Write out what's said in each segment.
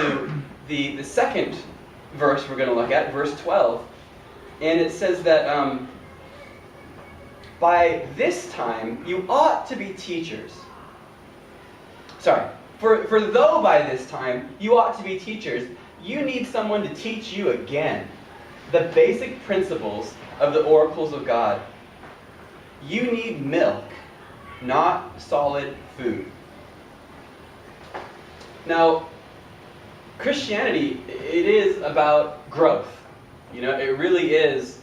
to the second verse we're going to look at, verse 12. And it says that by this time you ought to be teachers. Sorry. For though by this time you ought to be teachers, you need someone to teach you again the basic principles of the oracles of God. You need milk, not solid food. Now, Christianity, it is about growth. It really is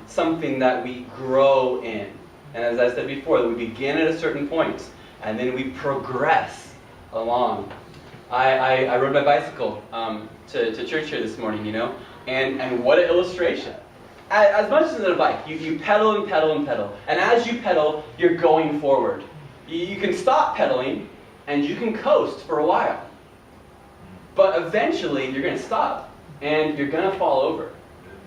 something that we grow in. And as I said before, that we begin at a certain point, and then we progress along. I rode my bicycle to church here this morning, and what an illustration. As much as in a bike, you pedal and pedal and pedal, and as you pedal, you're going forward. You can stop pedaling, and you can coast for a while. But eventually, you're going to stop, and you're going to fall over.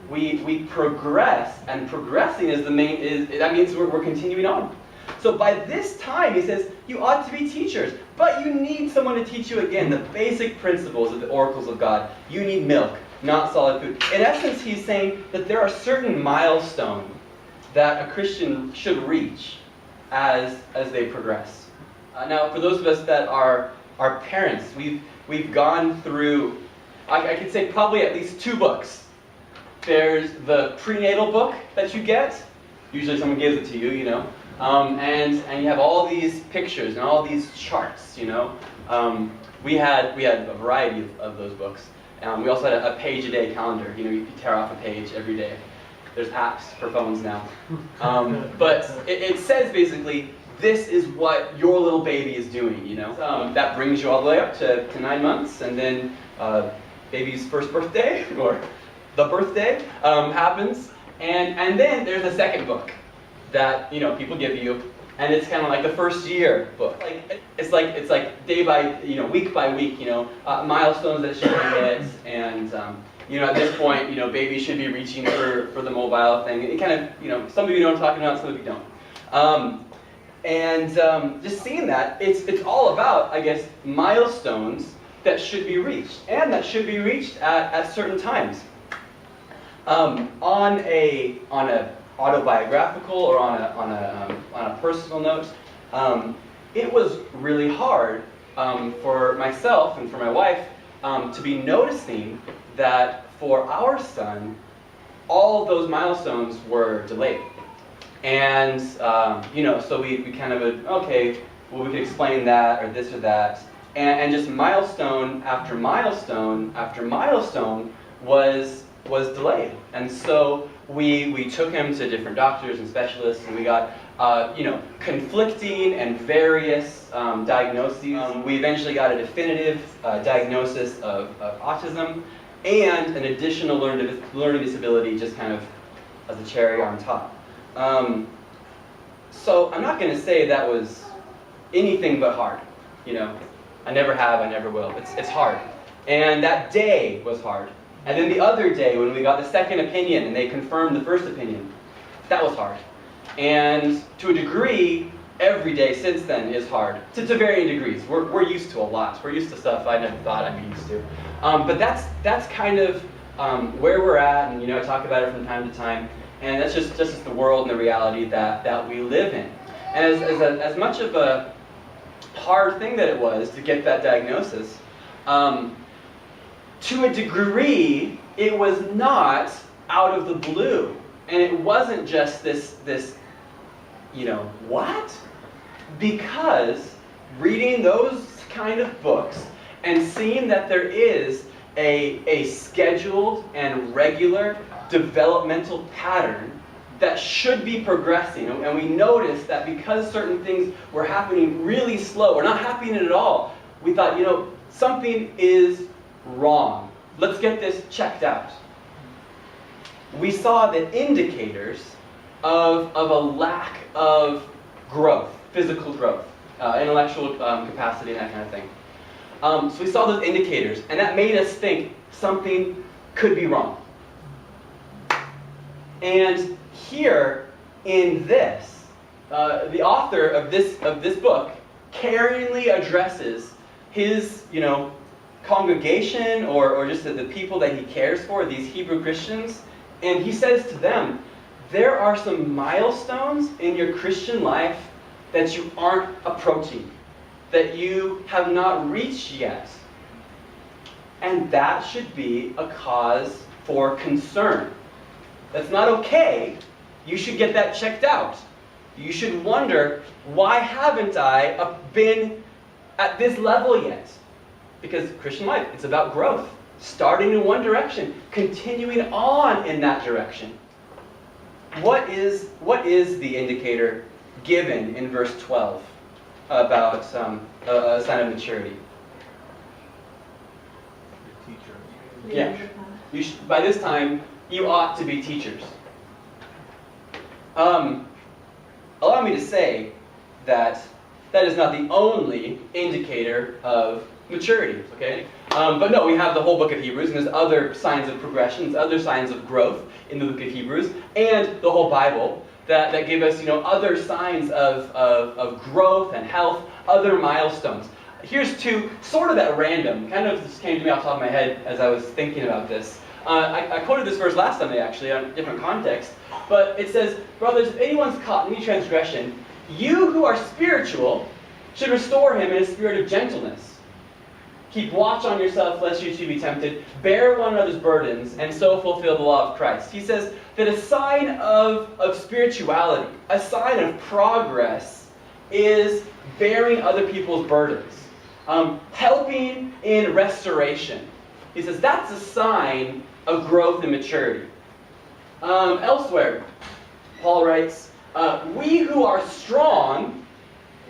We progress, and progressing is that means we're continuing on. So by this time, he says, you ought to be teachers, but you need someone to teach you again the basic principles of the oracles of God. You need milk, not solid food. In essence, he's saying that there are certain milestones that a Christian should reach as they progress. Now, for those of us that are parents, we've gone through, I could say probably at least 2 books. There's the prenatal book that you get. Usually someone gives it to you, and you have all these pictures and all these charts, We had a variety of those books. We also had a page-a-day calendar. You could tear off a page every day. There's apps for phones now. But it says basically, this is what your little baby is doing, that brings you all the way up to 9 months, and then baby's first birthday, or the birthday, happens. And then there's a second book that people give you, and it's kind of like the first year book. It's like day by week by week, milestones that she hit, and at this point, baby should be reaching for the mobile thing. It kind of some of you know what I'm talking about, some of you don't. Just seeing that, it's all about, I guess, milestones that should be reached, and that should be reached at certain times. On a autobiographical or on a personal note, it was really hard for myself and for my wife to be noticing that for our son, all of those milestones were delayed. And so we kind of we could explain that or this or that, and just milestone after milestone after milestone was delayed. And so we took him to different doctors and specialists, and we got conflicting and various diagnoses. We eventually got a definitive diagnosis of autism and an additional learning disability, just kind of as a cherry on top. So I'm not going to say that was anything but hard. I never have, I never will. It's hard. And that day was hard. And then the other day when we got the second opinion and they confirmed the first opinion, that was hard. And to a degree, every day since then is hard. To varying degrees. We're used to a lot. We're used to stuff I never thought I'd be used to. But that's kind of where we're at, and I talk about it from time to time. And that's just the world and the reality that we live in. And as much of a hard thing that it was to get that diagnosis, to a degree, it was not out of the blue. And it wasn't just this what? Because reading those kind of books and seeing that there is a scheduled and regular developmental pattern that should be progressing, and we noticed that because certain things were happening really slow, or not happening at all, we thought, something is wrong. Let's get this checked out. We saw the indicators of a lack of growth, physical growth, intellectual capacity, and that kind of thing. So we saw those indicators, and that made us think something could be wrong. And here in this, the author of this book caringly addresses his, congregation or just the people that he cares for, these Hebrew Christians, and he says to them, there are some milestones in your Christian life that you aren't approaching, that you have not reached yet. And that should be a cause for concern. That's not okay. You should get that checked out. You should wonder, why haven't I been at this level yet? Because Christian life, it's about growth. Starting in one direction, continuing on in that direction. What is the indicator given in verse 12 about a sign of maturity? Yeah. By this time, you ought to be teachers. Allow me to say that is not the only indicator of maturity, okay? But no, we have the whole book of Hebrews, and there's other signs of progression, other signs of growth in the book of Hebrews, and the whole Bible that give us, other signs of growth and health, other milestones. Here's two, sort of at random, kind of just came to me off the top of my head as I was thinking about this. I quoted this verse last Sunday, actually, on a different context, but it says, brothers, if anyone's caught in any transgression, you who are spiritual should restore him in a spirit of gentleness. Keep watch on yourself, lest you too be tempted. Bear one another's burdens, and so fulfill the law of Christ. He says that a sign of spirituality, a sign of progress, is bearing other people's burdens, helping in restoration. He says that's a sign of growth and maturity. Elsewhere, Paul writes, we who are strong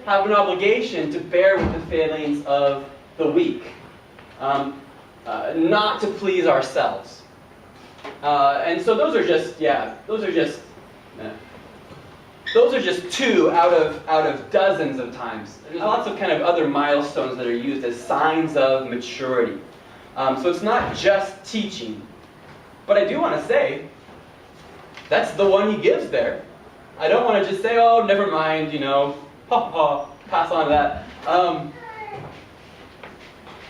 have an obligation to bear with the failings of the weak, not to please ourselves. And so those are just two out of dozens of times. There's lots of kind of other milestones that are used as signs of maturity. So it's not just teaching. But I do want to say, that's the one he gives there. I don't want to just say, oh, never mind, pass on that.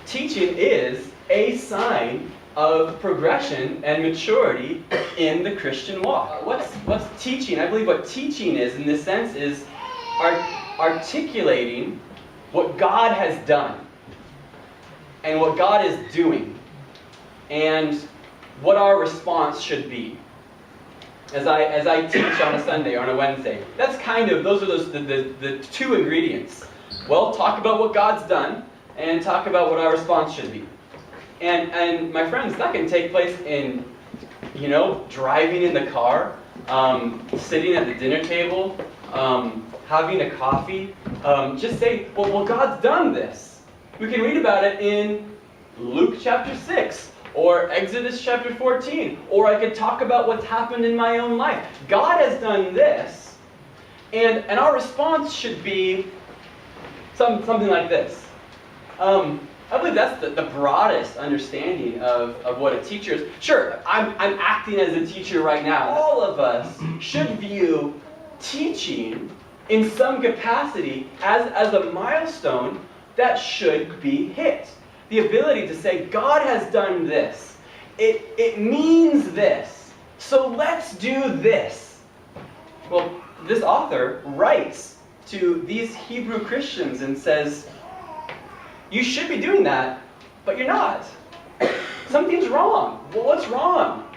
Teaching is a sign of progression and maturity in the Christian walk. What's teaching? I believe what teaching is, in this sense, is articulating what God has done and what God is doing and what our response should be. As I teach on a Sunday or on a Wednesday, those are the two ingredients. Well, talk about what God's done and talk about what our response should be. And my friends, that can take place in, driving in the car, sitting at the dinner table, having a coffee. Just say, well, God's done this. We can read about it in Luke chapter 6. Or Exodus chapter 14. Or I could talk about what's happened in my own life. God has done this. And our response should be something like this. I believe that's the broadest understanding of what a teacher is. Sure, I'm acting as a teacher right now. All of us should view teaching in some capacity as a milestone that should be hit. The ability to say, God has done this. It means this. So let's do this. Well, this author writes to these Hebrew Christians and says, you should be doing that, but you're not. Something's wrong. Well, what's wrong?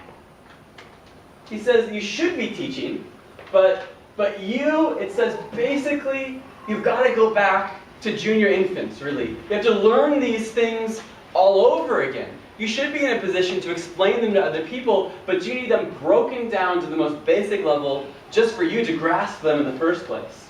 He says you should be teaching, but it says basically you've got to go back to junior infants, really. You have to learn these things all over again. You should be in a position to explain them to other people, but you need them broken down to the most basic level just for you to grasp them in the first place.